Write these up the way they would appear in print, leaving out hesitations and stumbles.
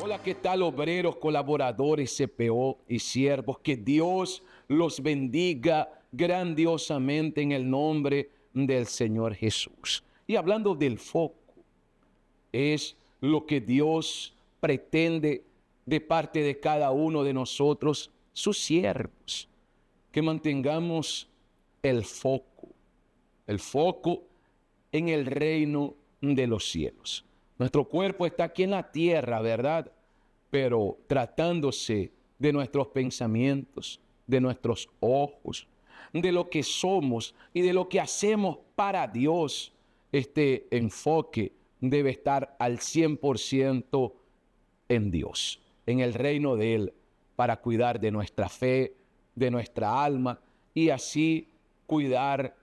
Hola, ¿qué tal, obreros, colaboradores, CPO y siervos? Que Dios los bendiga grandiosamente en el nombre del Señor Jesús. Y hablando del foco, es lo que Dios pretende de parte de cada uno de nosotros, sus siervos, que mantengamos el foco en el reino de los cielos. Nuestro cuerpo está aquí en la tierra, ¿verdad? Pero tratándose de nuestros pensamientos, de nuestros ojos, de lo que somos y de lo que hacemos para Dios, este enfoque debe estar al 100% en Dios, en el reino de Él, para cuidar de nuestra fe, de nuestra alma y así cuidar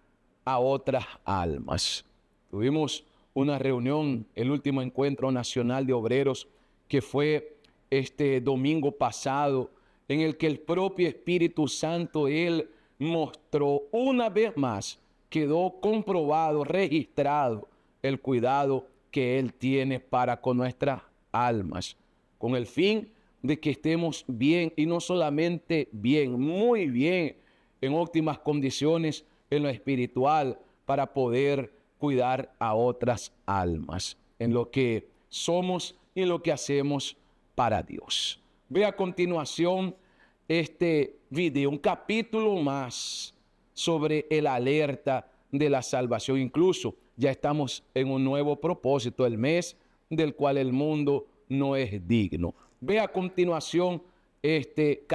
a otras almas. Tuvimos una reunión, el último encuentro nacional de obreros, que fue este domingo pasado, en el que el propio Espíritu Santo, Él mostró una vez más, quedó comprobado, registrado el cuidado que Él tiene para con nuestras almas, con el fin de que estemos bien, y no solamente bien, muy bien, en óptimas condiciones en lo espiritual, para poder cuidar a otras almas, en lo que somos y en lo que hacemos para Dios. Ve a continuación este video, un capítulo más sobre el alerta de la salvación. Incluso ya estamos en un nuevo propósito, el mes del cual el mundo no es digno. Ve a continuación este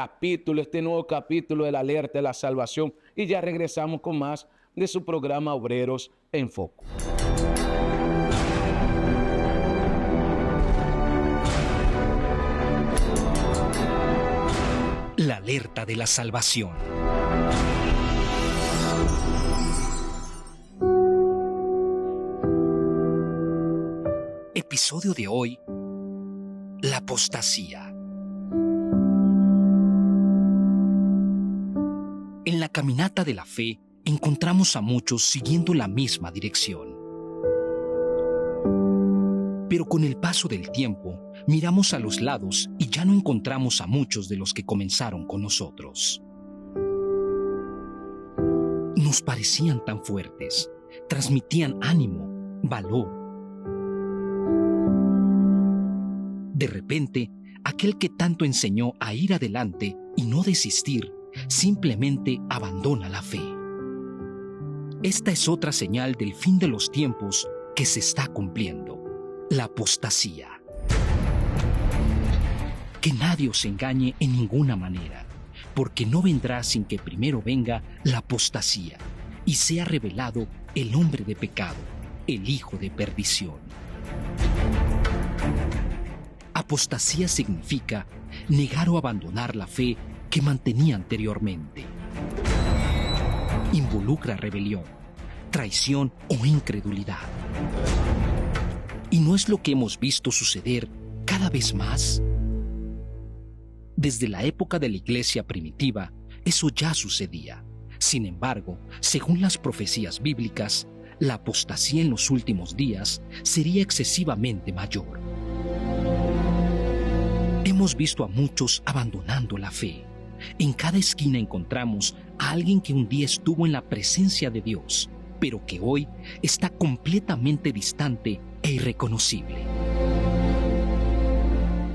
nuevo capítulo del alerta de la salvación, y ya regresamos con más de su programa Obreros en Foco. La alerta de la salvación. Episodio de hoy: la apostasía. En la caminata de la fe encontramos a muchos siguiendo la misma dirección. Pero con el paso del tiempo, miramos a los lados y ya no encontramos a muchos de los que comenzaron con nosotros. Nos parecían tan fuertes, transmitían ánimo, valor. De repente, aquel que tanto enseñó a ir adelante y no desistir, simplemente abandona la fe. Esta es otra señal del fin de los tiempos que se está cumpliendo: la apostasía. Que nadie os engañe en ninguna manera, porque no vendrá sin que primero venga la apostasía y sea revelado el hombre de pecado, el hijo de perdición. Apostasía significa negar o abandonar la fe que mantenía anteriormente. Involucra rebelión, traición o incredulidad. ¿Y no es lo que hemos visto suceder cada vez más? Desde la época de la iglesia primitiva, eso ya sucedía. Sin embargo, según las profecías bíblicas, la apostasía en los últimos días sería excesivamente mayor. Hemos visto a muchos abandonando la fe. En cada esquina encontramos a alguien que un día estuvo en la presencia de Dios, pero que hoy está completamente distante e irreconocible.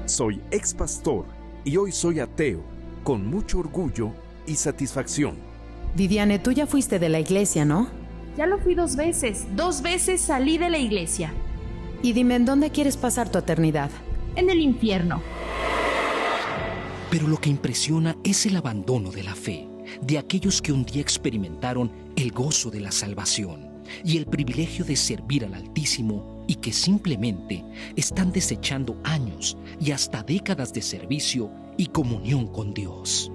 Soy ex pastor y hoy soy ateo, con mucho orgullo y satisfacción. Viviane, tú ya fuiste de la iglesia, ¿no? Ya lo fui 2 veces. 2 veces salí de la iglesia. Y dime, ¿en dónde quieres pasar tu eternidad? En el infierno. Pero lo que impresiona es el abandono de la fe, de aquellos que un día experimentaron el gozo de la salvación y el privilegio de servir al Altísimo, y que simplemente están desechando años y hasta décadas de servicio y comunión con Dios.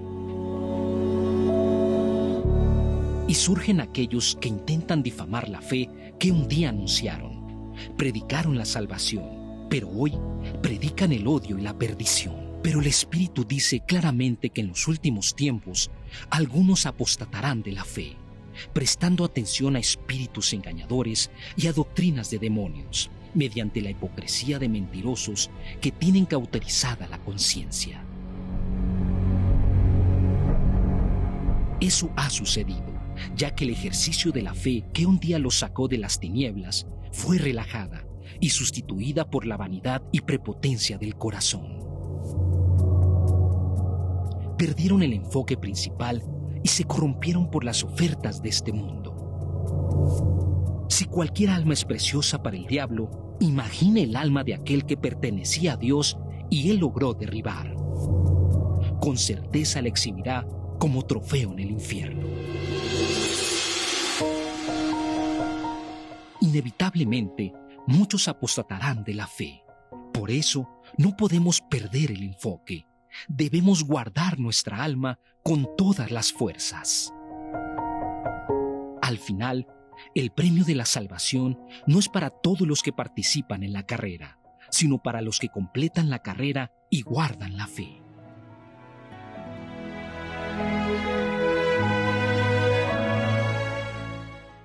Y surgen aquellos que intentan difamar la fe que un día anunciaron. Predicaron la salvación, pero hoy predican el odio y la perdición. Pero el Espíritu dice claramente que en los últimos tiempos algunos apostatarán de la fe, prestando atención a espíritus engañadores y a doctrinas de demonios, mediante la hipocresía de mentirosos que tienen cauterizada la conciencia. Eso ha sucedido, ya que el ejercicio de la fe que un día los sacó de las tinieblas fue relajada y sustituida por la vanidad y prepotencia del corazón. Perdieron el enfoque principal y se corrompieron por las ofertas de este mundo. Si cualquier alma es preciosa para el diablo, imagine el alma de aquel que pertenecía a Dios y él logró derribar. Con certeza la exhibirá como trofeo en el infierno. Inevitablemente, muchos apostatarán de la fe. Por eso, no podemos perder el enfoque. Debemos guardar nuestra alma con todas las fuerzas. Al final, el premio de la salvación no es para todos los que participan en la carrera, sino para los que completan la carrera y guardan la fe.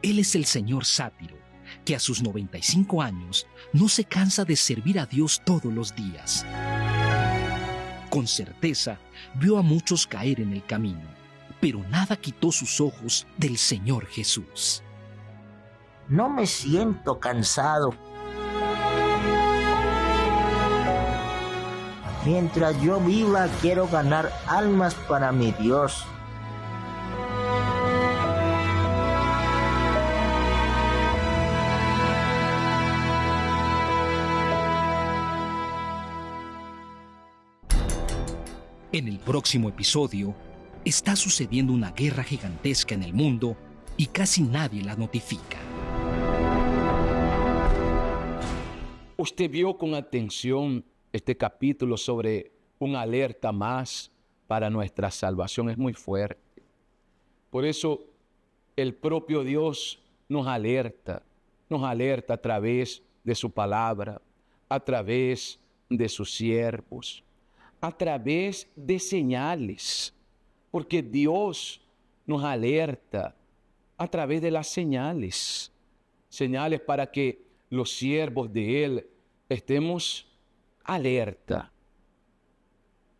Él es el Señor Sátiro, que a sus 95 años no se cansa de servir a Dios todos los días. Con certeza vio a muchos caer en el camino, pero nada quitó sus ojos del Señor Jesús. No me siento cansado. Mientras yo viva, quiero ganar almas para mi Dios. En el próximo episodio, está sucediendo una guerra gigantesca en el mundo y casi nadie la notifica. Usted vio con atención este capítulo sobre una alerta más para nuestra salvación. Es muy fuerte. Por eso el propio Dios nos alerta a través de su palabra, a través de sus siervos, a través de señales, porque Dios nos alerta a través de las señales para que los siervos de Él estemos alerta.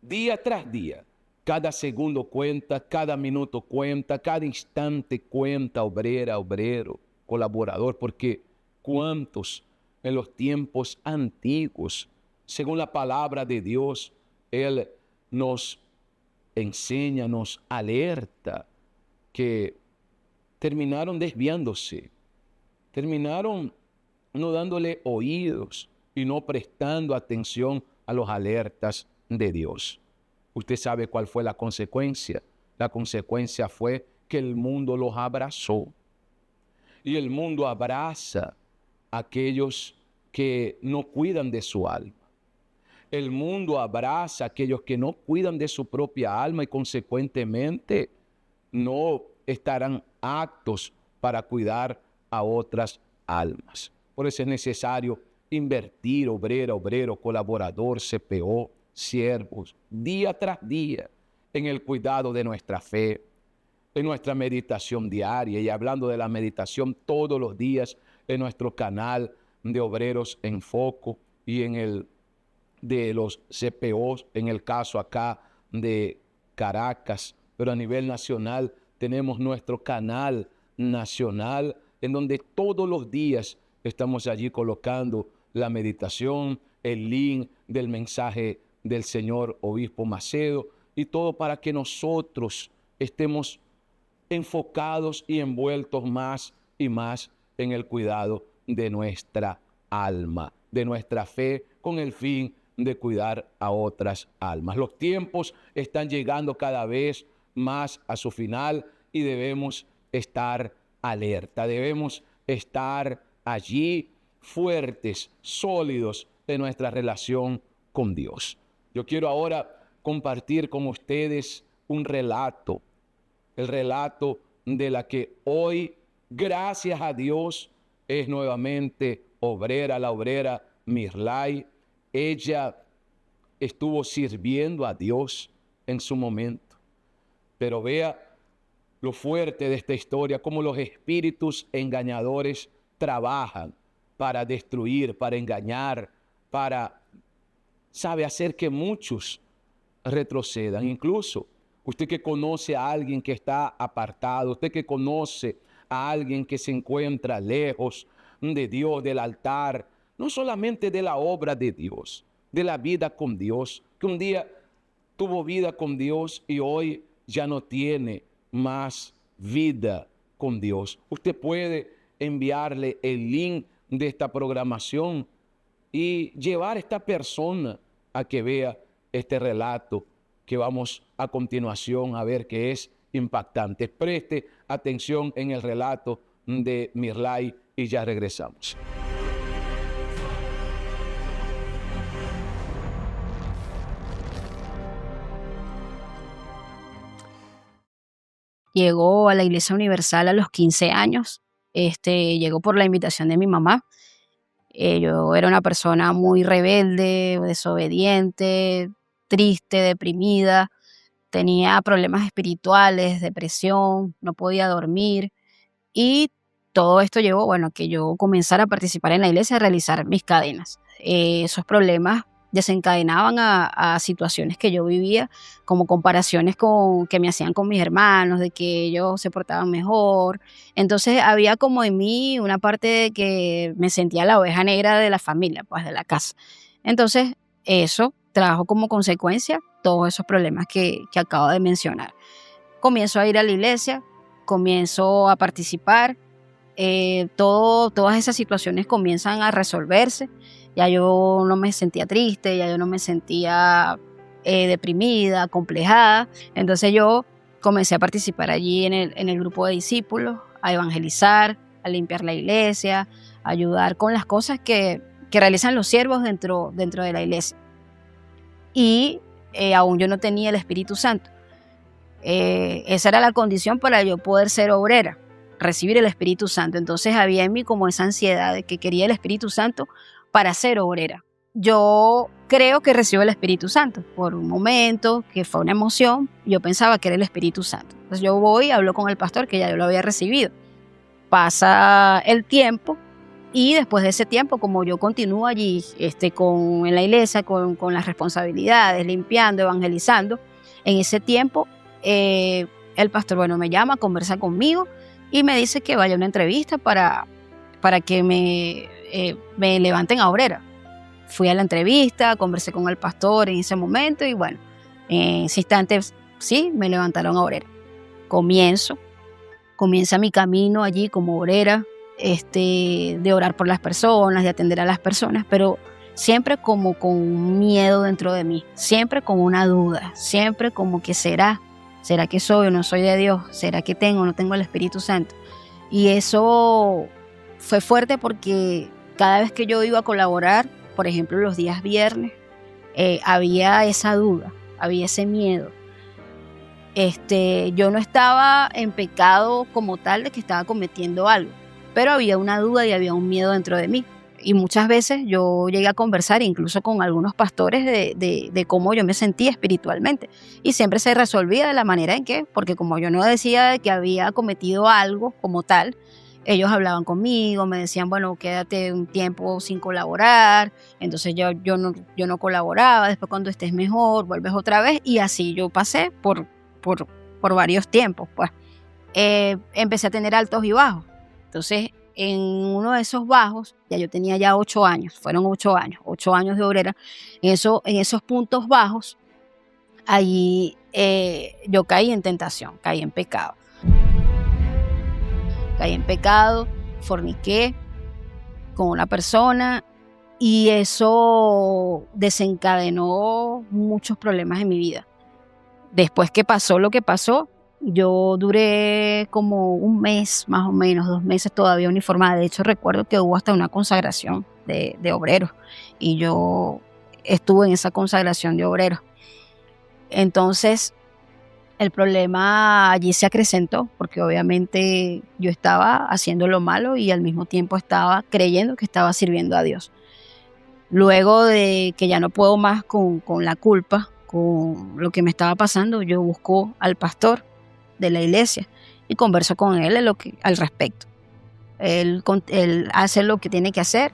Día tras día, cada segundo cuenta, cada minuto cuenta, cada instante cuenta, obrera, obrero, colaborador, porque cuántos en los tiempos antiguos, según la palabra de Dios, Él nos enseña, nos alerta que terminaron desviándose, terminaron no dándole oídos y no prestando atención a los alertas de Dios. Usted sabe cuál fue la consecuencia. La consecuencia fue que el mundo los abrazó. Y el mundo abraza a aquellos que no cuidan de su alma. El mundo abraza a aquellos que no cuidan de su propia alma y consecuentemente no estarán aptos para cuidar a otras almas. Por eso es necesario invertir, obrera, obrero, colaborador, CPO, siervos, día tras día en el cuidado de nuestra fe, en nuestra meditación diaria, y hablando de la meditación todos los días en nuestro canal de Obreros en Foco y en el de los CPOs, en el caso acá de Caracas, pero a nivel nacional tenemos nuestro canal nacional en donde todos los días estamos allí colocando la meditación, el link del mensaje del señor Obispo Macedo y todo para que nosotros estemos enfocados y envueltos más y más en el cuidado de nuestra alma, de nuestra fe, con el fin de cuidar a otras almas. Los tiempos están llegando cada vez más a su final y debemos estar alerta, debemos estar allí fuertes, sólidos en nuestra relación con Dios. Yo quiero ahora compartir con ustedes un relato, el relato de la que hoy, gracias a Dios, es nuevamente obrera, la obrera Mirlay. Ella estuvo sirviendo a Dios en su momento. Pero vea lo fuerte de esta historia, cómo los espíritus engañadores trabajan para destruir, para engañar, para, sabe, hacer que muchos retrocedan. Incluso usted que conoce a alguien que está apartado, usted que conoce a alguien que se encuentra lejos de Dios, del altar, no solamente de la obra de Dios, de la vida con Dios, que un día tuvo vida con Dios y hoy ya no tiene más vida con Dios. Usted puede enviarle el link de esta programación y llevar a esta persona a que vea este relato que vamos a continuación a ver, que es impactante. Preste atención en el relato de Mirlay y ya regresamos. Llegó a la Iglesia Universal a los 15 años. Llegó por la invitación de mi mamá. Yo era una persona muy rebelde, desobediente, triste, deprimida. Tenía problemas espirituales, depresión, no podía dormir. Y todo esto llevó, bueno, a que yo comenzara a participar en la iglesia, a realizar mis cadenas. Esos problemas desencadenaban a situaciones que yo vivía, como comparaciones que me hacían con mis hermanos, de que ellos se portaban mejor. Entonces había como en mí una parte de que me sentía la oveja negra de la familia, pues de la casa. Entonces eso trajo como consecuencia todos esos problemas que acabo de mencionar. Comienzo a ir a la iglesia, comienzo a participar, todas esas situaciones comienzan a resolverse. Ya yo no me sentía triste, ya yo no me sentía deprimida, acomplejada. Entonces yo comencé a participar allí en el grupo de discípulos, a evangelizar, a limpiar la iglesia, a ayudar con las cosas que realizan los siervos dentro de la iglesia. Y aún yo no tenía el Espíritu Santo. Esa era la condición para yo poder ser obrera, recibir el Espíritu Santo. Entonces había en mí como esa ansiedad de que quería el Espíritu Santo para ser obrera. Yo creo que recibo el Espíritu Santo por un momento, que fue una emoción. Yo pensaba que era el Espíritu Santo. Entonces yo voy y hablo con el pastor que ya yo lo había recibido. Pasa el tiempo y después de ese tiempo, como yo continúo allí en la iglesia con las responsabilidades, limpiando, evangelizando, en ese tiempo el pastor, bueno, me llama, conversa conmigo y me dice que vaya a una entrevista para que me levanten a obrera. Fui a la entrevista, conversé con el pastor en ese momento y bueno, en ese instante sí, me levantaron a obrera. Comienza mi camino allí como obrera, de orar por las personas, de atender a las personas, pero siempre como con un miedo dentro de mí, siempre con una duda, siempre como que ¿será que soy o no soy de Dios? ¿Será que tengo o no tengo el Espíritu Santo? Y eso fue fuerte porque cada vez que yo iba a colaborar, por ejemplo los días viernes, había esa duda, había ese miedo. Yo no estaba en pecado como tal de que estaba cometiendo algo, pero había una duda y había un miedo dentro de mí. Y muchas veces yo llegué a conversar incluso con algunos pastores de cómo yo me sentía espiritualmente. Y siempre se resolvía de la manera en que, porque como yo no decía que había cometido algo como tal, ellos hablaban conmigo, me decían, bueno, quédate un tiempo sin colaborar. Entonces yo no colaboraba, después cuando estés mejor, vuelves otra vez. Y así yo pasé por varios tiempos, pues. Empecé a tener altos y bajos. Entonces, en uno de esos bajos, ya yo tenía ya 8 años, fueron 8 años de obrera. En esos puntos bajos, allí yo caí en tentación, caí en pecado. Forniqué con una persona y eso desencadenó muchos problemas en mi vida. Después que pasó lo que pasó, yo duré como un mes, más o menos, 2 meses todavía uniformada. De hecho, recuerdo que hubo hasta una consagración de obreros y yo estuve en esa consagración de obreros. Entonces, el problema allí se acrecentó porque obviamente yo estaba haciendo lo malo y al mismo tiempo estaba creyendo que estaba sirviendo a Dios. Luego de que ya no puedo más con la culpa, con lo que me estaba pasando, yo busco al pastor de la iglesia y converso con él al respecto. Él hace lo que tiene que hacer,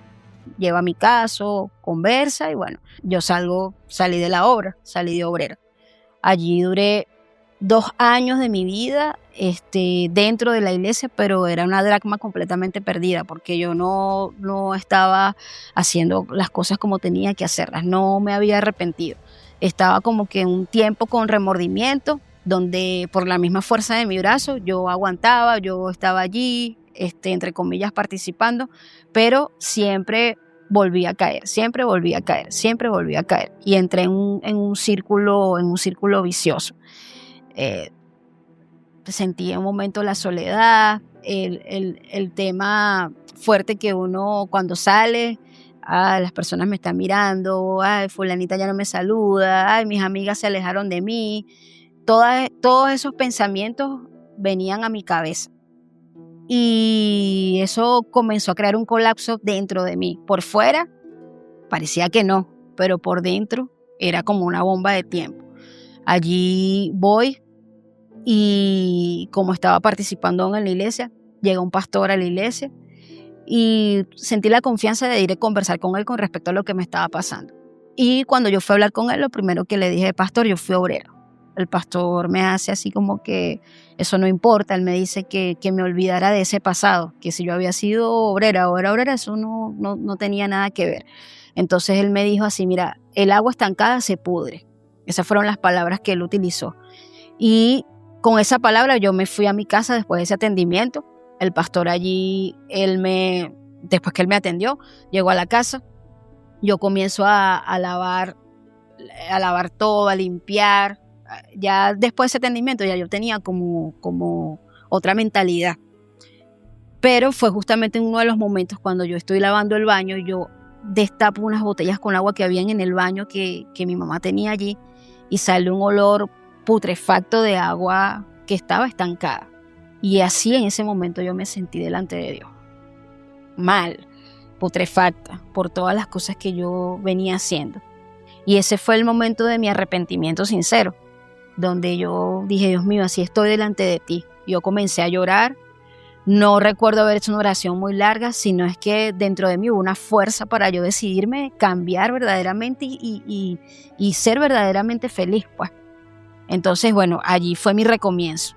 lleva mi caso, conversa y bueno, yo salí de la obra, salí de obrera. Allí duré 2 años de mi vida dentro de la iglesia, pero era una dracma completamente perdida porque yo no estaba haciendo las cosas como tenía que hacerlas, no me había arrepentido. Estaba como que un tiempo con remordimiento, donde por la misma fuerza de mi brazo yo aguantaba, yo estaba allí, entre comillas, participando, pero siempre volví a caer, siempre volví a caer, siempre volví a caer. Y entré en un círculo vicioso. Sentí en un momento la soledad, el tema fuerte que uno cuando sale, las personas me están mirando, fulanita ya no me saluda, mis amigas se alejaron de mí. Todos esos pensamientos venían a mi cabeza. Y eso comenzó a crear un colapso dentro de mí. Por fuera parecía que no, pero por dentro era como una bomba de tiempo. Allí voy y como estaba participando en la iglesia, llega un pastor a la iglesia y sentí la confianza de ir a conversar con él con respecto a lo que me estaba pasando. Y cuando yo fui a hablar con él, lo primero que le dije, pastor, yo fui obrero. El pastor me hace así como que eso no importa. Él me dice que me olvidara de ese pasado, que si yo había sido obrera o era obrera, eso no tenía nada que ver. Entonces él me dijo así, mira, el agua estancada se pudre. Esas fueron las palabras que él utilizó. Y con esa palabra yo me fui a mi casa después de ese atendimiento. El pastor allí, después que él me atendió, llegó a la casa. Yo comienzo a lavar todo, a limpiar. Ya después de ese atendimiento ya yo tenía como otra mentalidad. Pero fue justamente en uno de los momentos cuando yo estoy lavando el baño y yo destapo unas botellas con agua que habían en el baño que mi mamá tenía allí y sale un olor putrefacto de agua que estaba estancada. Y así en ese momento yo me sentí delante de Dios. Mal, putrefacta por todas las cosas que yo venía haciendo. Y ese fue el momento de mi arrepentimiento sincero, donde yo dije, Dios mío, así estoy delante de ti. Yo comencé a llorar. No recuerdo haber hecho una oración muy larga, sino es que dentro de mí hubo una fuerza para yo decidirme cambiar verdaderamente y ser verdaderamente feliz, pues. Entonces, bueno, allí fue mi recomienzo.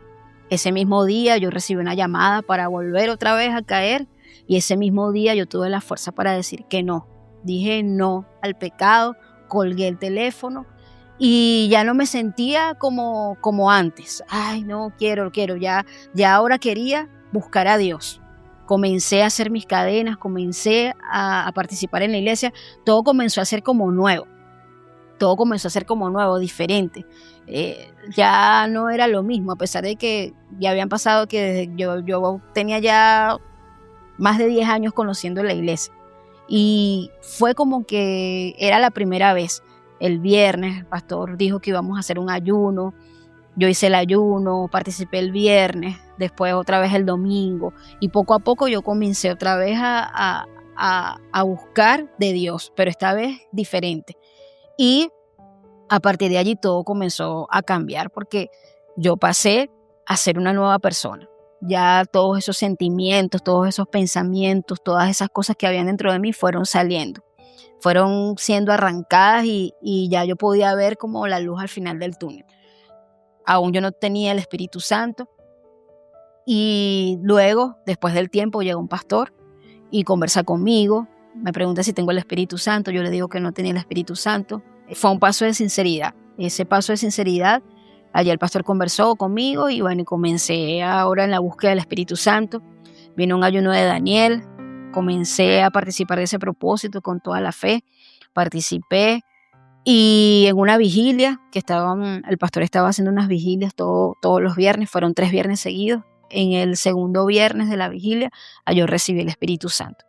Ese mismo día yo recibí una llamada para volver otra vez a caer y ese mismo día yo tuve la fuerza para decir que no. Dije no al pecado, colgué el teléfono y ya no me sentía como antes. Ay, no, quiero, ya ahora quería buscar a Dios. Comencé a hacer mis cadenas, comencé a participar en la iglesia, todo comenzó a ser como nuevo. Todo comenzó a ser como nuevo, diferente. Ya no era lo mismo, a pesar de que ya habían pasado que yo tenía ya más de 10 años conociendo la iglesia. Y fue como que era la primera vez. El viernes el pastor dijo que íbamos a hacer un ayuno. Yo hice el ayuno, participé el viernes, después otra vez el domingo. Y poco a poco yo comencé otra vez a buscar de Dios, pero esta vez diferente. Y a partir de allí todo comenzó a cambiar porque yo pasé a ser una nueva persona. Ya todos esos sentimientos, todos esos pensamientos, todas esas cosas que habían dentro de mí fueron saliendo. Fueron siendo arrancadas y ya yo podía ver como la luz al final del túnel. Aún yo no tenía el Espíritu Santo. Y luego, después del tiempo, llega un pastor y conversa conmigo. Me pregunta si tengo el Espíritu Santo. Yo le digo que no tenía el Espíritu Santo. Fue un paso de sinceridad. Ese paso de sinceridad, allá el pastor conversó conmigo y bueno, comencé ahora en la búsqueda del Espíritu Santo. Vino un ayuno de Daniel. Comencé a participar de ese propósito con toda la fe. Participé y en una vigilia que el pastor estaba haciendo unas vigilias todos los viernes. Fueron 3 viernes seguidos. En el segundo viernes de la vigilia, yo recibí el Espíritu Santo.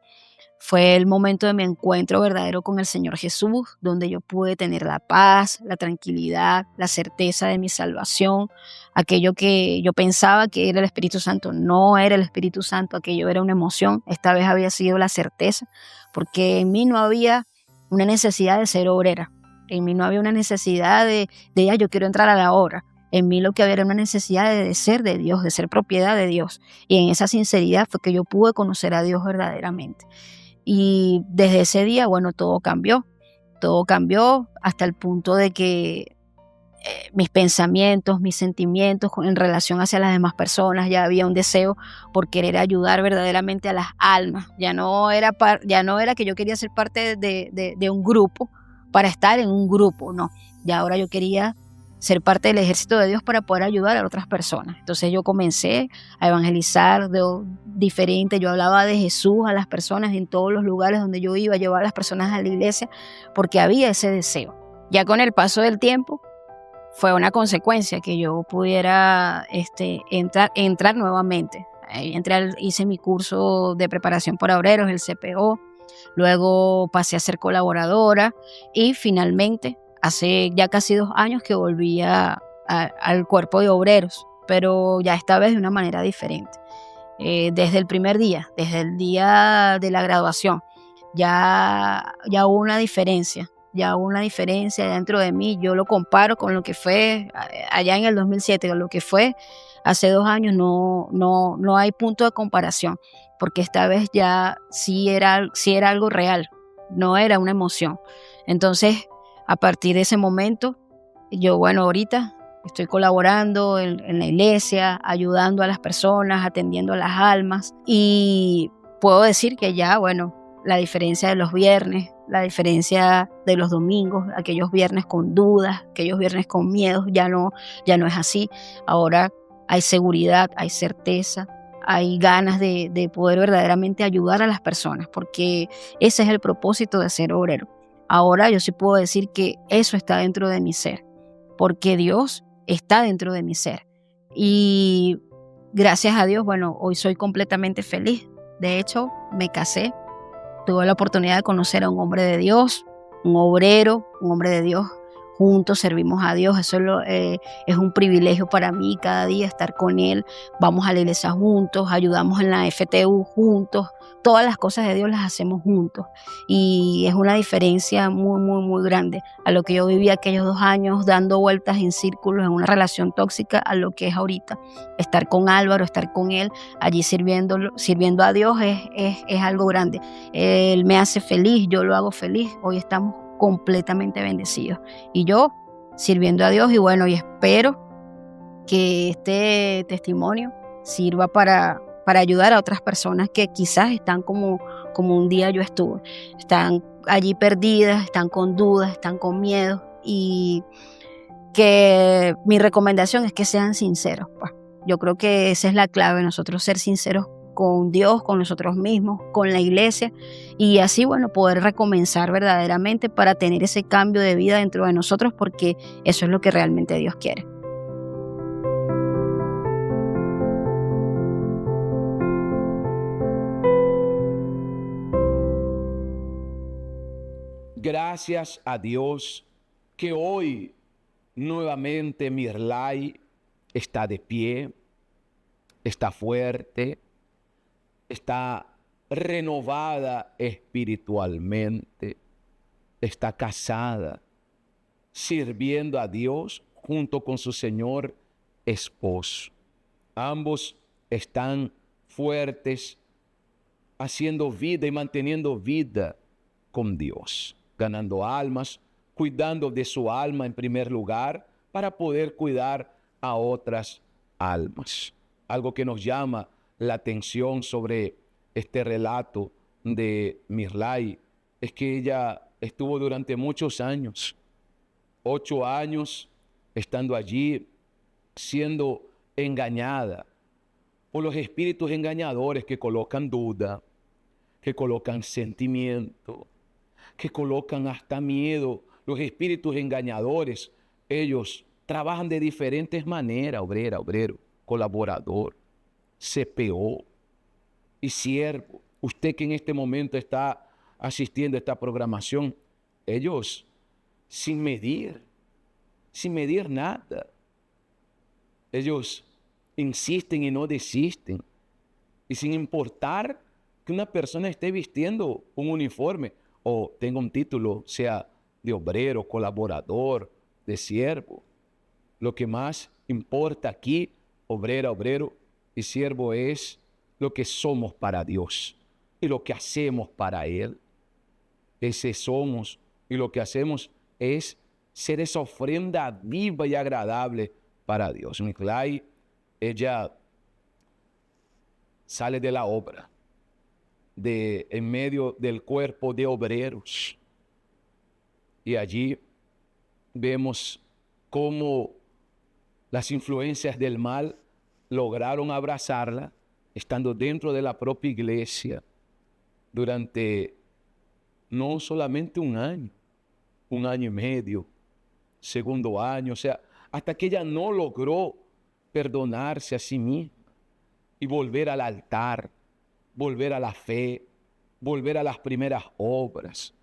Fue el momento de mi encuentro verdadero con el Señor Jesús, donde yo pude tener la paz, la tranquilidad, la certeza de mi salvación. Aquello que yo pensaba que era el Espíritu Santo, no era el Espíritu Santo, aquello era una emoción. Esta vez había sido la certeza, porque en mí no había una necesidad de ser obrera. En mí no había una necesidad de yo quiero entrar a la obra. En mí lo que había era una necesidad de ser de Dios, de ser propiedad de Dios. Y en esa sinceridad fue que yo pude conocer a Dios verdaderamente. Y desde ese día, bueno, todo cambió. Todo cambió hasta el punto de que mis pensamientos, mis sentimientos en relación hacia las demás personas, ya había un deseo por querer ayudar verdaderamente a las almas. Ya no era que yo quería ser parte de un grupo para estar en un grupo, no. Ya ahora yo quería ser parte del ejército de Dios para poder ayudar a otras personas. Entonces yo comencé a evangelizar diferente. Yo hablaba de Jesús a las personas en todos los lugares donde yo iba, a llevar a las personas a la iglesia, porque había ese deseo. Ya con el paso del tiempo, fue una consecuencia que yo pudiera entrar nuevamente. Hice mi curso de preparación para obreros, el CPO, luego pasé a ser colaboradora y finalmente, hace ya casi 2 años que volví al cuerpo de obreros, pero ya esta vez de una manera diferente. Desde el primer día, desde el día de la graduación, ya hubo una diferencia. Ya hubo una diferencia dentro de mí. Yo lo comparo con lo que fue allá en el 2007, con lo que fue hace 2 años. No hay punto de comparación, porque esta vez ya sí era algo real, no era una emoción. Entonces, a partir de ese momento, yo, bueno, ahorita estoy colaborando en la iglesia, ayudando a las personas, atendiendo a las almas, y puedo decir que ya, bueno, la diferencia de los viernes, la diferencia de los domingos, aquellos viernes con dudas, aquellos viernes con miedos, ya no es así. Ahora hay seguridad, hay certeza, hay ganas de poder verdaderamente ayudar a las personas, porque ese es el propósito de ser obrero. Ahora yo sí puedo decir que eso está dentro de mi ser, porque Dios está dentro de mi ser. Y gracias a Dios, bueno, hoy soy completamente feliz. De hecho, me casé. Tuve la oportunidad de conocer a un hombre de Dios, un obrero, un hombre de Dios. Juntos servimos a Dios. Eso es un privilegio para mí cada día estar con Él. Vamos a la iglesia juntos, ayudamos en la FTU juntos. Todas las cosas de Dios las hacemos juntos. Y es una diferencia muy, muy, muy grande a lo que yo viví aquellos 2 años dando vueltas en círculos en una relación tóxica a lo que es ahorita. Estar con Álvaro, estar con él, allí sirviendo a Dios es algo grande. Él me hace feliz, yo lo hago feliz. Hoy estamos completamente bendecidos. Y yo sirviendo a Dios, y bueno, y espero que este testimonio sirva para ayudar a otras personas que quizás están como un día yo estuve. Están allí perdidas, están con dudas, están con miedo, y que mi recomendación es que sean sinceros. Pues. Yo creo que esa es la clave, nosotros ser sinceros con Dios, con nosotros mismos, con la iglesia, y así, bueno, poder recomenzar verdaderamente para tener ese cambio de vida dentro de nosotros, porque eso es lo que realmente Dios quiere. Gracias a Dios que hoy nuevamente Mirlay está de pie, está fuerte, está renovada espiritualmente, está casada, sirviendo a Dios junto con su Señor esposo. Ambos están fuertes, haciendo vida y manteniendo vida con Dios, ganando almas, cuidando de su alma en primer lugar para poder cuidar a otras almas. Algo que nos llama la atención sobre este relato de Mirlay es que ella estuvo durante muchos años, 8 años, estando allí, siendo engañada por los espíritus engañadores que colocan duda, que colocan sentimiento, que colocan hasta miedo. Los espíritus engañadores, ellos trabajan de diferentes maneras, obrero, colaborador, CPO y siervo. Usted que en este momento está asistiendo a esta programación, ellos sin medir nada, ellos insisten y no desisten, y sin importar que una persona esté vistiendo un uniforme o tenga un título, sea de obrero, colaborador, de siervo, lo que más importa aquí, obrera, obrero y siervo, es lo que somos para Dios y lo que hacemos para Él. Ese somos y lo que hacemos es ser esa ofrenda viva y agradable para Dios. Miklai, ella sale de la obra, en medio del cuerpo de obreros. Y allí vemos cómo las influencias del mal lograron abrazarla, estando dentro de la propia iglesia durante no solamente un año y medio, segundo año, o sea, hasta que ella no logró perdonarse a sí misma y volver al altar, volver a la fe, volver a las primeras obras,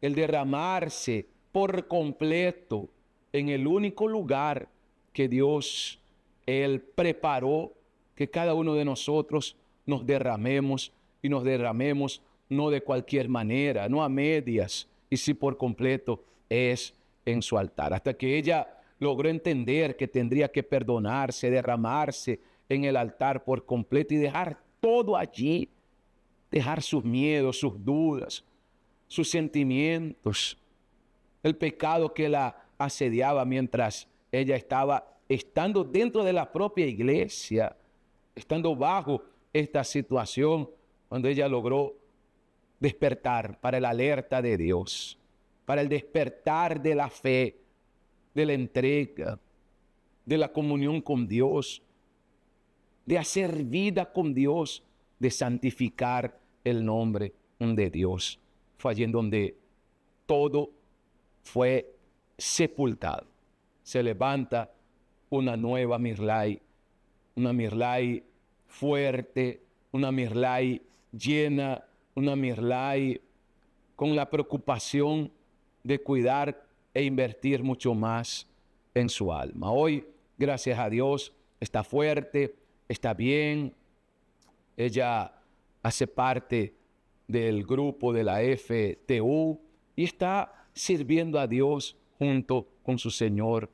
el derramarse por completo en el único lugar que Dios, Él preparó que cada uno de nosotros nos derramemos, y nos derramemos no de cualquier manera, no a medias, y sí por completo, es en su altar. Hasta que ella logró entender que tendría que perdonarse, derramarse en el altar por completo y dejar todo allí, dejar sus miedos, sus dudas, sus sentimientos, el pecado que la asediaba mientras ella estaba estando dentro de la propia iglesia, estando bajo esta situación, cuando ella logró despertar para el alerta de Dios, para el despertar de la fe, de la entrega, de la comunión con Dios, de hacer vida con Dios, de santificar el nombre de Dios. Fue allí en donde todo fue sepultado. Se levanta una nueva Miklai, una Miklai fuerte, una Miklai llena, una Miklai con la preocupación de cuidar e invertir mucho más en su alma. Hoy, gracias a Dios, está fuerte, está bien. Ella hace parte del grupo de la FTU y está sirviendo a Dios junto con su señor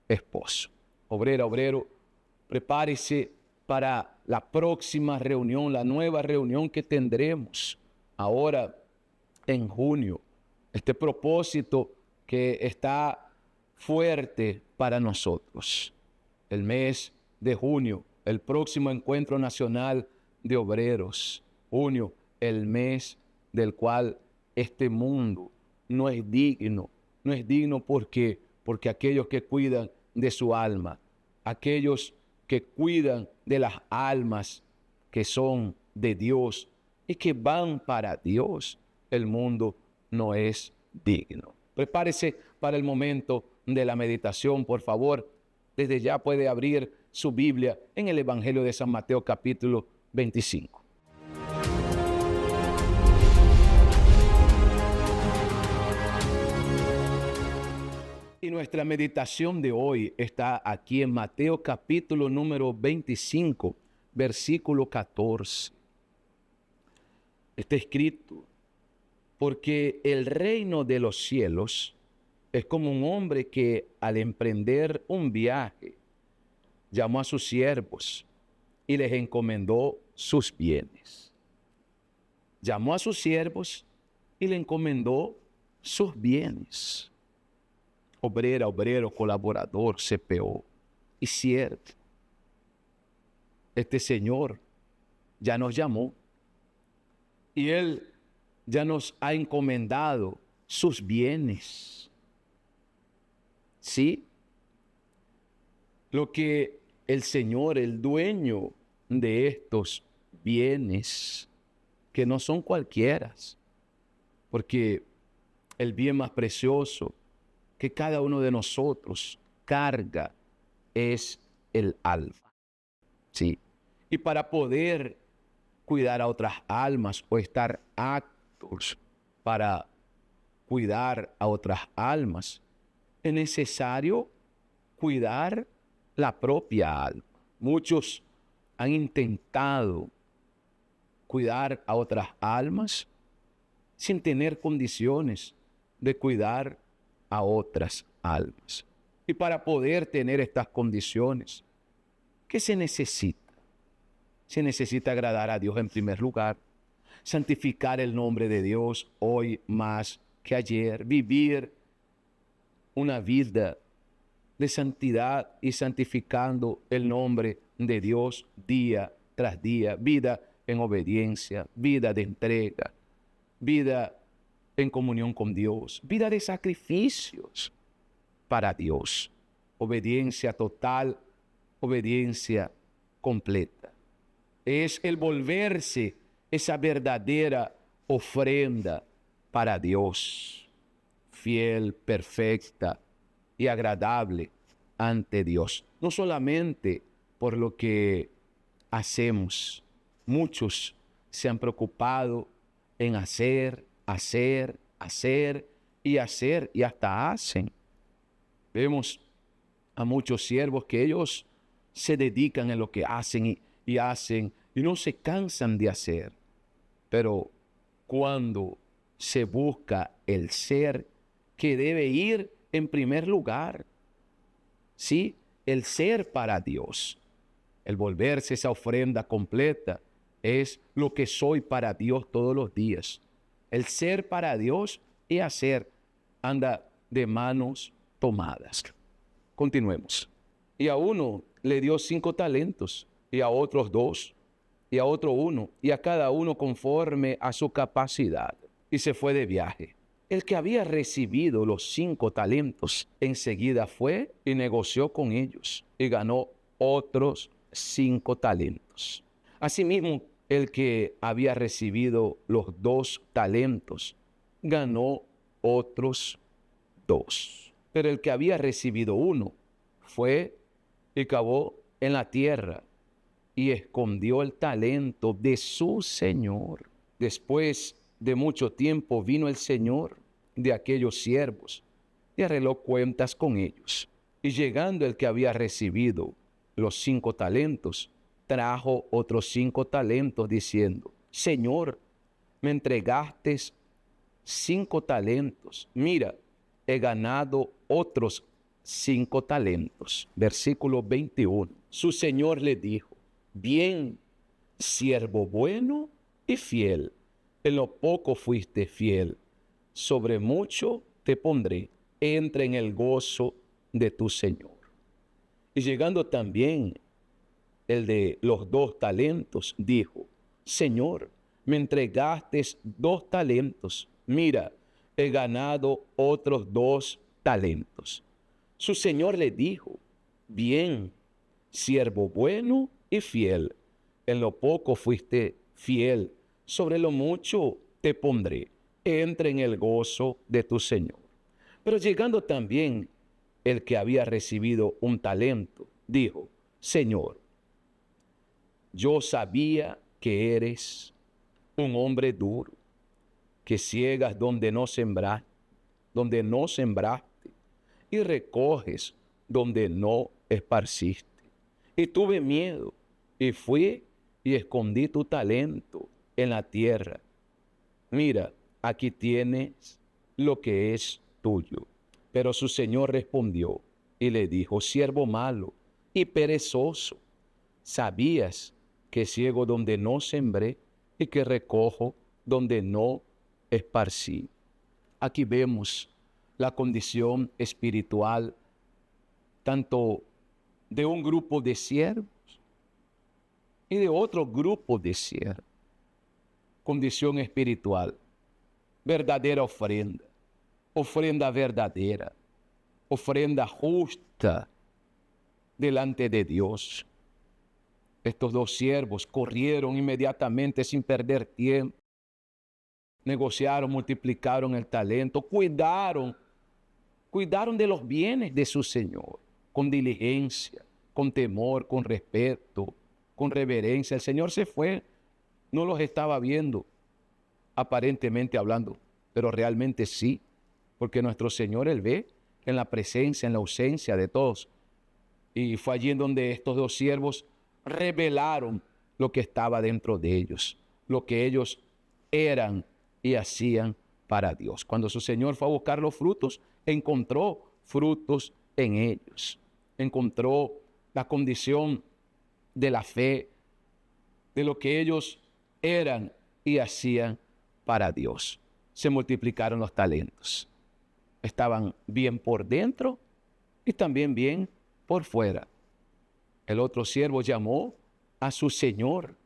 esposo. Obrera, obrero, prepárese para la próxima reunión, la nueva reunión que tendremos ahora en junio. Este propósito que está fuerte para nosotros. El mes de junio, el próximo encuentro nacional de obreros. Junio, el mes del cual este mundo no es digno. No es digno porque aquellos que cuidan de su alma, aquellos que cuidan de las almas que son de Dios y que van para Dios, el mundo no es digno. Prepárese para el momento de la meditación, por favor. Desde ya puede abrir su Biblia en el Evangelio de San Mateo capítulo 25. Y nuestra meditación de hoy está aquí en Mateo capítulo número 25, versículo 14. Está escrito: porque el reino de los cielos es como un hombre que al emprender un viaje llamó a sus siervos y les encomendó sus bienes. Llamó a sus siervos y le encomendó sus bienes. Obrera, obrero, colaborador, CPO y siervo. Este Señor ya nos llamó y Él ya nos ha encomendado sus bienes. ¿Sí? Lo que el Señor, el dueño de estos bienes, que no son cualquiera, porque el bien más precioso que cada uno de nosotros carga es el alma. ¿Sí? Y para poder cuidar a otras almas o estar aptos para cuidar a otras almas, es necesario cuidar la propia alma. Muchos han intentado cuidar a otras almas sin tener condiciones de cuidar a otras almas. Y para poder tener estas condiciones, ¿qué se necesita? Se necesita agradar a Dios en primer lugar, santificar el nombre de Dios hoy más que ayer, vivir una vida de santidad y santificando el nombre de Dios día tras día, vida en obediencia, vida de entrega, vida en comunión con Dios, vida de sacrificios para Dios, obediencia total, obediencia completa. Es el volverse esa verdadera ofrenda para Dios, fiel, perfecta y agradable ante Dios. No solamente por lo que hacemos, muchos se han preocupado en hacer y hasta hacen. Vemos a muchos siervos que ellos se dedican en lo que hacen y hacen y no se cansan de hacer. Pero cuando se busca el ser que debe ir en primer lugar, ¿sí? El ser para Dios, el volverse esa ofrenda completa, es lo que soy para Dios todos los días. El ser para Dios y hacer anda de manos tomadas. Continuemos. Y a uno le dio 5 talentos, y a otros 2, y a otro 1, y a cada uno conforme a su capacidad. Y se fue de viaje. El que había recibido los 5 talentos, enseguida fue y negoció con ellos, y ganó otros 5 talentos. Asimismo, el que había recibido los 2 talentos, ganó otros 2. Pero el que había recibido 1, fue y cavó en la tierra y escondió el talento de su señor. Después de mucho tiempo vino el señor de aquellos siervos y arregló cuentas con ellos. Y llegando el que había recibido los 5 talentos, trajo otros 5 talentos diciendo: Señor, me entregaste 5 talentos. Mira, he ganado otros 5 talentos. Versículo 21. Su señor le dijo: Bien, siervo bueno y fiel. En lo poco fuiste fiel, sobre mucho te pondré. Entra en el gozo de tu señor. Y llegando también el de los 2 talentos, dijo: Señor, me entregaste 2 talentos. Mira, he ganado otros 2 talentos. Su señor le dijo: Bien, siervo bueno y fiel. En lo poco fuiste fiel, sobre lo mucho te pondré. Entra en el gozo de tu señor. Pero llegando también el que había recibido 1 talento, dijo: Señor, yo sabía que eres un hombre duro, que ciegas donde no sembraste, y recoges donde no esparciste. Y tuve miedo, y fui y escondí tu talento en la tierra. Mira, aquí tienes lo que es tuyo. Pero su señor respondió y le dijo: Siervo malo y perezoso, sabías que ciego donde no sembré y que recojo donde no esparcí. Aquí vemos la condición espiritual tanto de un grupo de siervos y de otro grupo de siervos. Condición espiritual, verdadera ofrenda, ofrenda verdadera, ofrenda justa delante de Dios. Estos 2 siervos corrieron inmediatamente sin perder tiempo. Negociaron, multiplicaron el talento, cuidaron de los bienes de su Señor, con diligencia, con temor, con respeto, con reverencia. El Señor se fue, no los estaba viendo, aparentemente hablando, pero realmente sí, porque nuestro Señor, Él ve en la presencia, en la ausencia de todos. Y fue allí en donde estos 2 siervos revelaron lo que estaba dentro de ellos, lo que ellos eran y hacían para Dios. Cuando su Señor fue a buscar los frutos, encontró frutos en ellos. Encontró la condición de la fe, de lo que ellos eran y hacían para Dios. Se multiplicaron los talentos. Estaban bien por dentro y también bien por fuera. El otro siervo llamó a su señor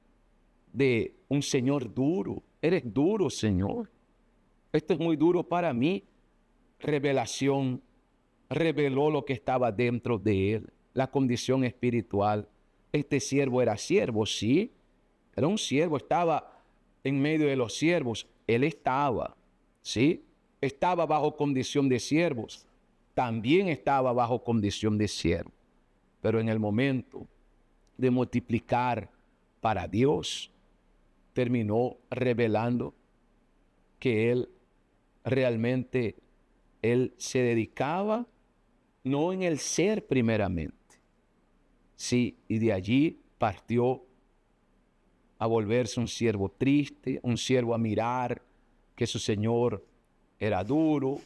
de un señor duro. Eres duro, Señor. Esto es muy duro para mí. Revelación. Reveló lo que estaba dentro de él, la condición espiritual. Este siervo era siervo, sí. Era un siervo, estaba en medio de los siervos. Él estaba, sí. Estaba bajo condición de siervos. También estaba bajo condición de siervo. Pero en el momento de multiplicar para Dios, terminó revelando que él realmente, él se dedicaba no en el ser primeramente. Sí, y de allí partió a volverse un siervo triste, un siervo a mirar que su señor era duro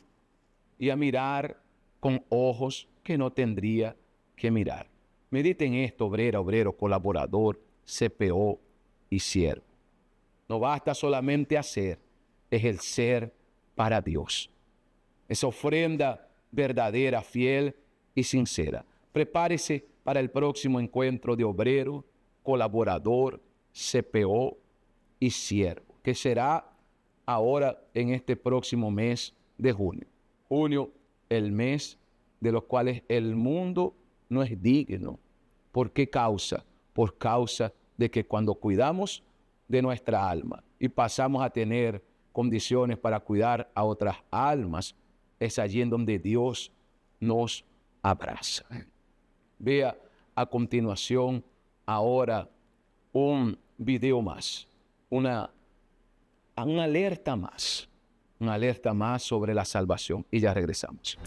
y a mirar con ojos que no tendría que mirar. Mediten esto, obrera, obrero, colaborador, CPO y siervo. No basta solamente hacer, es el ser para Dios. Esa ofrenda verdadera, fiel y sincera. Prepárese para el próximo encuentro de obrero, colaborador, CPO y siervo, que será ahora en este próximo mes de junio. Junio, el mes de los cuales el mundo no es digno. ¿Por qué causa? Por causa de que cuando cuidamos de nuestra alma y pasamos a tener condiciones para cuidar a otras almas, es allí en donde Dios nos abraza. Vea a continuación ahora un video más, una alerta más sobre la salvación y ya regresamos.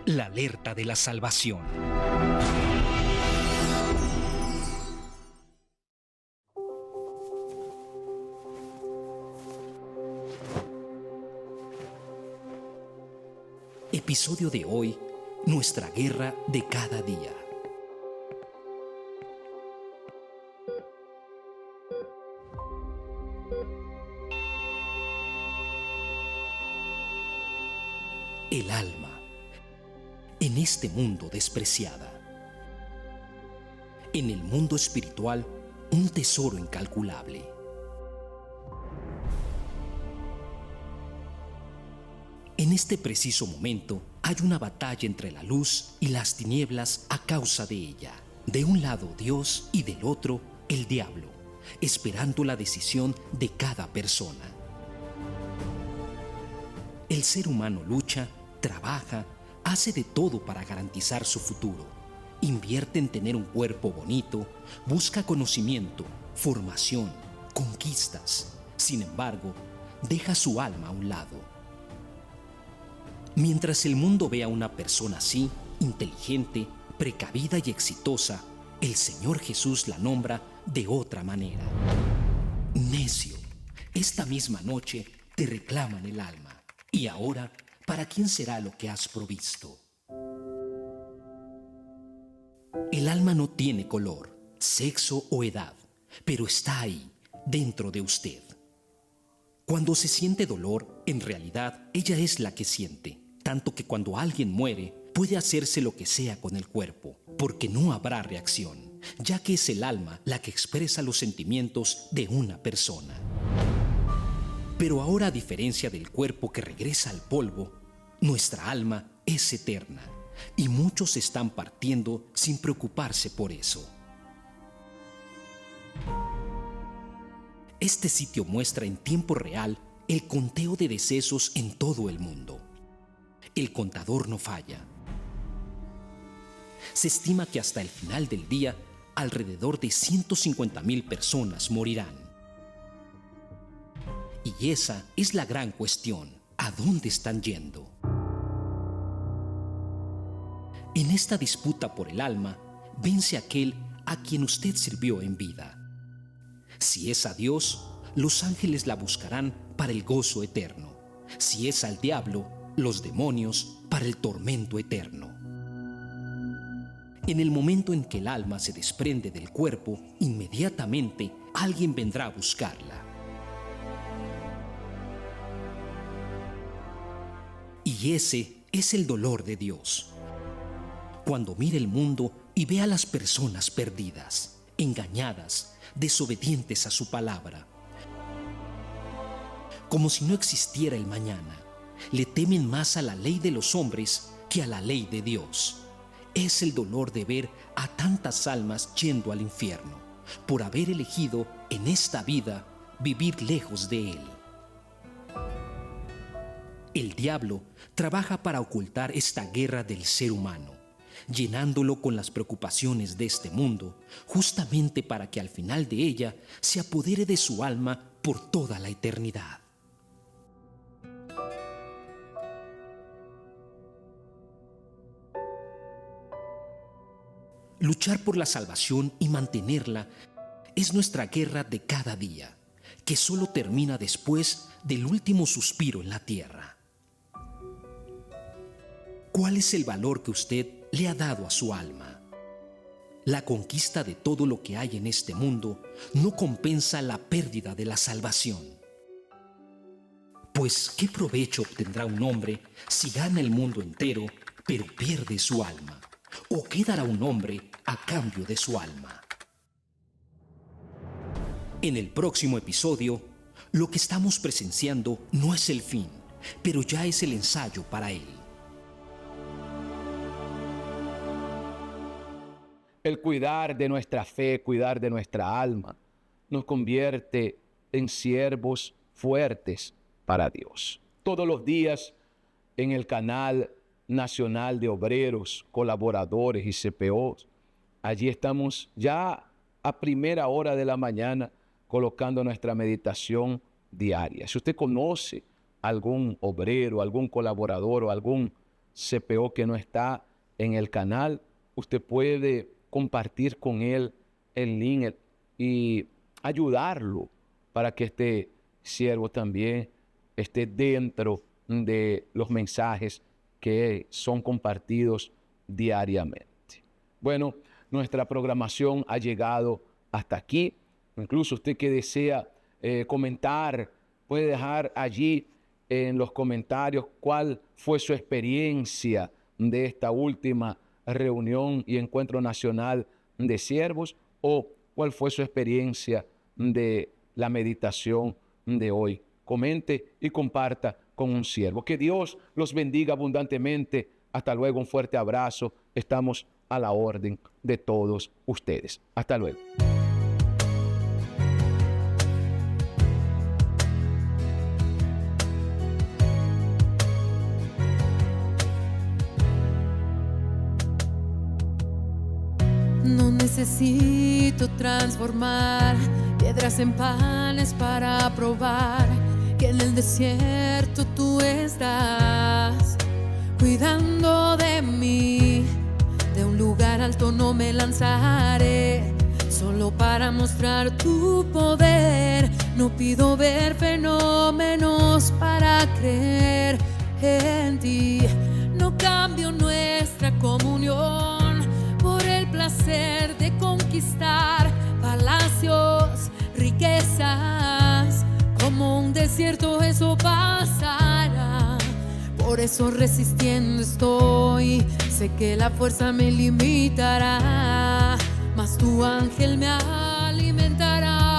La alerta de la salvación. Episodio de hoy, nuestra guerra de cada día. El alma. En este mundo despreciada. En el mundo espiritual, un tesoro incalculable. En este preciso momento hay una batalla entre la luz y las tinieblas a causa de ella. De un lado Dios y del otro el diablo, esperando la decisión de cada persona. El ser humano lucha, trabaja, hace de todo para garantizar su futuro. Invierte en tener un cuerpo bonito, busca conocimiento, formación, conquistas. Sin embargo, deja su alma a un lado. Mientras el mundo ve a una persona así, inteligente, precavida y exitosa, el Señor Jesús la nombra de otra manera. Necio, esta misma noche te reclaman el alma. Y ahora, ¿para quién será lo que has provisto? El alma no tiene color, sexo o edad, pero está ahí, dentro de usted. Cuando se siente dolor, en realidad ella es la que siente, tanto que cuando alguien muere, puede hacerse lo que sea con el cuerpo, porque no habrá reacción, ya que es el alma la que expresa los sentimientos de una persona. Pero ahora, a diferencia del cuerpo que regresa al polvo, nuestra alma es eterna y muchos están partiendo sin preocuparse por eso. Este sitio muestra en tiempo real el conteo de decesos en todo el mundo. El contador no falla. Se estima que hasta el final del día, alrededor de 150,000 personas morirán. Y esa es la gran cuestión. ¿A dónde están yendo? En esta disputa por el alma, vence aquel a quien usted sirvió en vida. Si es a Dios, los ángeles la buscarán para el gozo eterno. Si es al diablo, los demonios para el tormento eterno. En el momento en que el alma se desprende del cuerpo, inmediatamente alguien vendrá a buscarla. Y ese es el dolor de Dios. Cuando mire el mundo y ve a las personas perdidas, engañadas, desobedientes a su palabra, como si no existiera el mañana, le temen más a la ley de los hombres que a la ley de Dios. Es el dolor de ver a tantas almas yendo al infierno, por haber elegido en esta vida vivir lejos de Él. El diablo trabaja para ocultar esta guerra del ser humano, llenándolo con las preocupaciones de este mundo, justamente para que al final de ella se apodere de su alma por toda la eternidad. Luchar por la salvación y mantenerla es nuestra guerra de cada día, que solo termina después del último suspiro en la tierra. ¿Cuál es el valor que usted le ha dado a su alma? La conquista de todo lo que hay en este mundo no compensa la pérdida de la salvación. Pues, ¿qué provecho obtendrá un hombre si gana el mundo entero, pero pierde su alma? ¿O qué dará un hombre a cambio de su alma? En el próximo episodio, lo que estamos presenciando no es el fin, pero ya es el ensayo para él. El cuidar de nuestra fe, cuidar de nuestra alma, nos convierte en siervos fuertes para Dios. Todos los días en el canal nacional de obreros, colaboradores y CPOs, allí estamos ya a primera hora de la mañana colocando nuestra meditación diaria. Si usted conoce algún obrero, algún colaborador o algún CPO que no está en el canal, usted puede compartir con él el link y ayudarlo para que este siervo también esté dentro de los mensajes que son compartidos diariamente. Bueno, nuestra programación ha llegado hasta aquí. Incluso usted que desea comentar, puede dejar allí en los comentarios cuál fue su experiencia de esta última reunión y encuentro nacional de siervos, o cuál fue su experiencia de la meditación de hoy. Comente y comparta con un siervo. Que Dios los bendiga abundantemente. Hasta luego, un fuerte abrazo. Estamos a la orden de todos ustedes. Hasta luego. No necesito transformar piedras en panes para probar que en el desierto tú estás cuidando de mí. De un lugar alto no me lanzaré, solo para mostrar tu poder. No pido ver fenómenos para creer en ti. No cambio nuestra comunión por el placer de conquistar palacios, riquezas. Como un desierto eso pasará. Por eso resistiendo estoy. Sé que la fuerza me limitará, mas tu ángel me alimentará.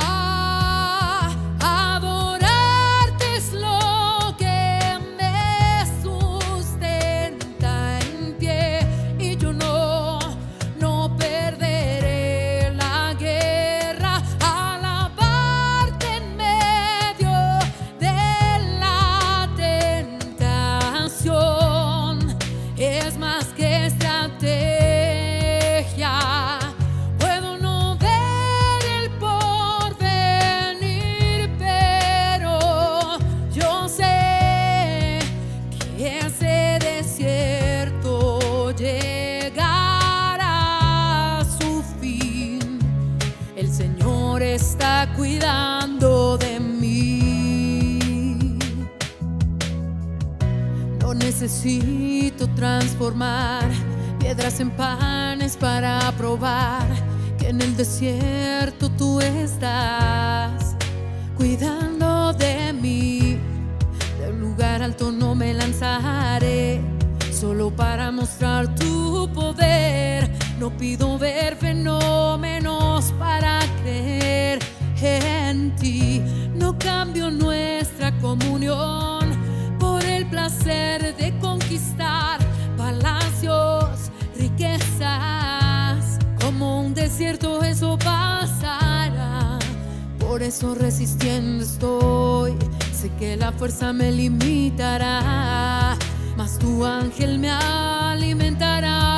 Adorarte es lo que me sustenta en pie, y yo no perderé la guerra. Alabarte en medio de la tentación es más que estrategia. Puedo no ver el porvenir, pero yo sé que ese desierto llegará a su fin. El Señor está cuidando de mí. Necesito transformar piedras en panes para probar que en el desierto tú estás cuidando de mí. Del lugar alto no me lanzaré, solo para mostrar tu poder. No pido ver fenómenos para creer en ti. No cambio nuestra comunión por el placer de conquistar palacios, riquezas. Como un desierto eso pasará, por eso resistiendo estoy. Sé que la fuerza me limitará, mas tu ángel me alimentará.